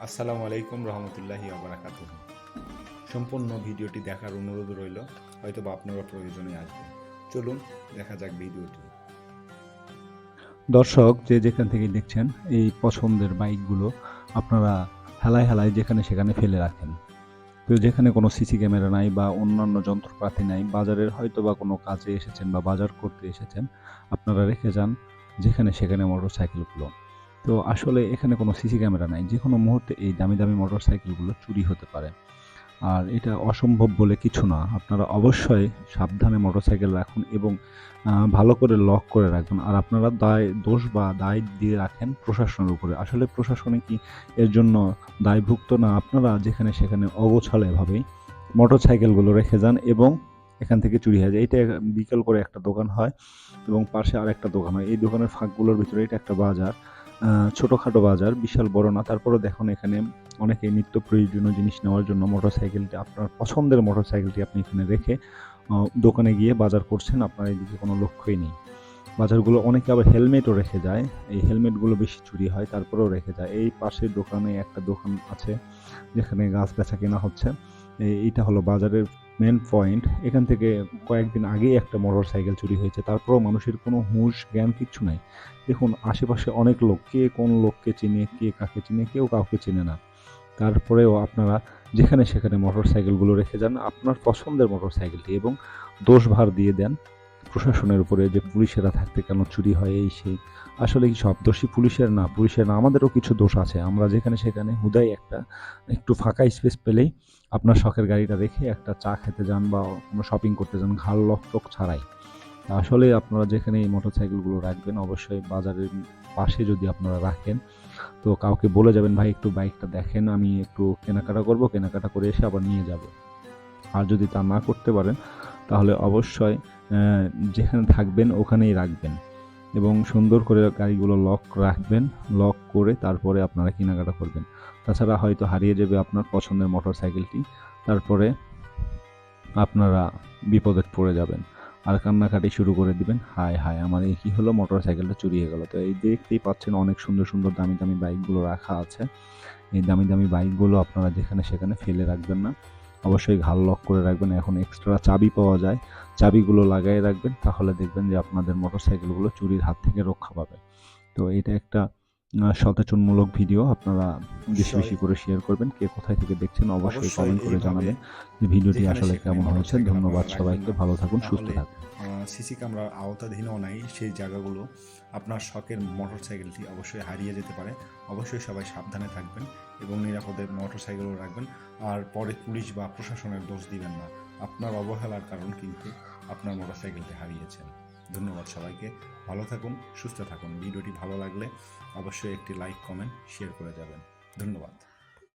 আসসালামু আলাইকুম রহমতুল্লাহি ওবারাকাতুহু। সম্পূর্ণ ভিডিওটি দেখার অনুরোধ রইল, হয়তো বা আপনারা প্রয়োজনে আসবে। চলুন দেখা যাক ভিডিওটি। দর্শক যে যেখান থেকে দেখছেন এই পছন্দের বাইকগুলো আপনারা হেলায় হেলায় যেখানে সেখানে ফেলে রাখেন। তো যেখানে কোনো সিসি ক্যামেরা নাই বা অন্যান্য যন্ত্রপাতি নাই, বাজারের হয়তো বা কোনো কাজে এসেছেন বা বাজার করতে এসেছেন, আপনারা রেখে যান যেখানে সেখানে মোটরসাইকেলগুলো। তো আসলে এখানে কোনো সিসি ক্যামেরা নাই, যে কোনো মুহূর্তে এই দামি দামি মোটরসাইকেলগুলো চুরি হতে পারে। আর এটা অসম্ভব বলে কিছু না। আপনারা অবশ্যই সাবধানে মোটরসাইকেল রাখুন এবং ভালো করে লক করে রাখবেন। আর আপনারা দোষ বা দায় দিয়ে রাখেন প্রশাসনের উপরে। আসলে প্রশাসনে কি এর জন্য দায়ভুক্ত না? আপনারা যেখানে সেখানে অগোছালো এভাবেই মোটরসাইকেলগুলো রেখে যান এবং এখান থেকে চুরি হয়ে যায়। এটা বিকেল করে একটা দোকান হয় এবং পাশে আরেকটা দোকান হয়। এই দোকানের ফাঁকগুলোর ভিতরে এটা একটা বাজার। ছোটখাটো বাজার, বিশাল বড় না। তারপরেও দেখুন এখানে অনেকে নিত্য প্রয়োজনীয় জিনিস নেওয়ার জন্য মোটরসাইকেলটি, আপনার পছন্দের মোটরসাইকেলটি আপনি এখানে রেখে দোকানে গিয়ে বাজার করছেন। আপনার এদিকে কোনো লক্ষ্যই নেই। বাজারগুলো অনেকে আবার হেলমেটও রেখে যায়। এই হেলমেটগুলো বেশি চুরি হয়, তারপরেও রেখে যায়। এই পাশের দোকানে একটা দোকান আছে যেখানে গাছ বেচা কেনা হচ্ছে। এইটা হলো বাজারের মেন পয়েন্ট। এখান থেকে কয়েকদিন আগেই একটা মোটরসাইকেল চুরি হয়েছে, তারপরেও মানুষের কোনো হুঁশ জ্ঞান কিচ্ছু নাই। দেখুন আশেপাশে অনেক লোক, কে কোন লোককে চিনে, কে কাকে চিনে, কেউ কাউকে চিনে না। তারপরেও আপনারা যেখানে সেখানে মোটরসাইকেলগুলো রেখে যান, আপনার পছন্দের মোটরসাইকেলটি, এবং দোষভার দিয়ে দেন প্রশাসনের উপরে যে পুলিশেরা থাকতে কেন চুরি হয় এই সেই। আসলে কি সব দোষী পুলিশের না, আমাদেরও কিছু দোষ আছে। আমরা যেখানে সেখানে হুদাই একটু ফাঁকা স্পেস পেলেই আপনার শখের গাড়িটা রেখে একটা চা খেতে যান বা কোনো শপিং করতে যান ঘাড় লক টক ছাড়াই। আসলে আপনারা যেখানে এই মোটরসাইকেলগুলো রাখবেন অবশ্যই বাজারের পাশে যদি আপনারা রাখেন, তো কাউকে বলে যাবেন, ভাই একটু বাইকটা দেখেন, আমি একটু কেনাকাটা করব, কেনাকাটা করে এসে আবার নিয়ে যাব। আর যদি তা না করতে পারেন তাহলে অবশ্যই যেখানে থাকবেন ওখানেই রাখবেন এবং সুন্দর করে গাড়িগুলো লক রাখবেন। লক করে তারপরে আপনারা কেনাকাটা করবেন। তাছাড়া হয়তো হারিয়ে যাবে আপনার পছন্দের মোটরসাইকেলটি, তারপরে আপনারা বিপদে পড়ে যাবেন আর কান্নাকাটি শুরু করে দিবেন, হায় হায় আমার এই কী হলো, মোটরসাইকেলটা চুরি হয়ে গেল। তো এই দেখতেই পাচ্ছেন অনেক সুন্দর সুন্দর দামি দামি বাইকগুলো রাখা আছে। এই দামি দামি বাইকগুলো আপনারা যেখানে সেখানে ফেলে রাখবেন না, অবশ্যই ঘাড় লক করে রাখবেন। এখন এক্সট্রা চাবি পাওয়া যায়, চাবিগুলো লাগাই রাখবেন, তাহলে দেখবেন যে আপনাদের মোটরসাইকেলগুলো চুরির হাত থেকে রক্ষা পাবে। তো এটা একটা সচেতনমূলক ভিডিও। আপনারা বেশি অবশ্যই বেশি করে শেয়ার করবেন। কে কোথায় থেকে দেখছেন অবশ্যই অবশ্যই কমেন্ট করে এইভাবে জানাবেন যে ভিডিওটি যেখানে আসলে সেখানে কেমন হয়েছে। মোটরসাইকেল আপনারা ধন্যবাদ রাখবেন সবাইকে, না, ভালো থাকুন, সুস্থ তাহলে থাকুন। সিসি ক্যামেরার আওতাধীনও নাই সেই জায়গাগুলো। আপনার শখের মোটরসাইকেলটি অবশ্যই হারিয়ে যেতে পারে। অবশ্যই সবাই সাবধানে থাকবেন এবং নিরাপদে মোটরসাইকেলও রাখবেন। আর পরে পুলিশ বা প্রশাসনের দোষ দিবেন না, আপনার অবহেলার কারণ কিন্তু আপনার মোটরসাইকেলটি হারিয়েছেন। ধন্যবাদ সবাইকে, ভালো থাকুন, সুস্থ থাকুন। ভিডিওটি ভালো লাগলে অবশ্যই একটি লাইক, কমেন্ট, শেয়ার করে যাবেন। ধন্যবাদ।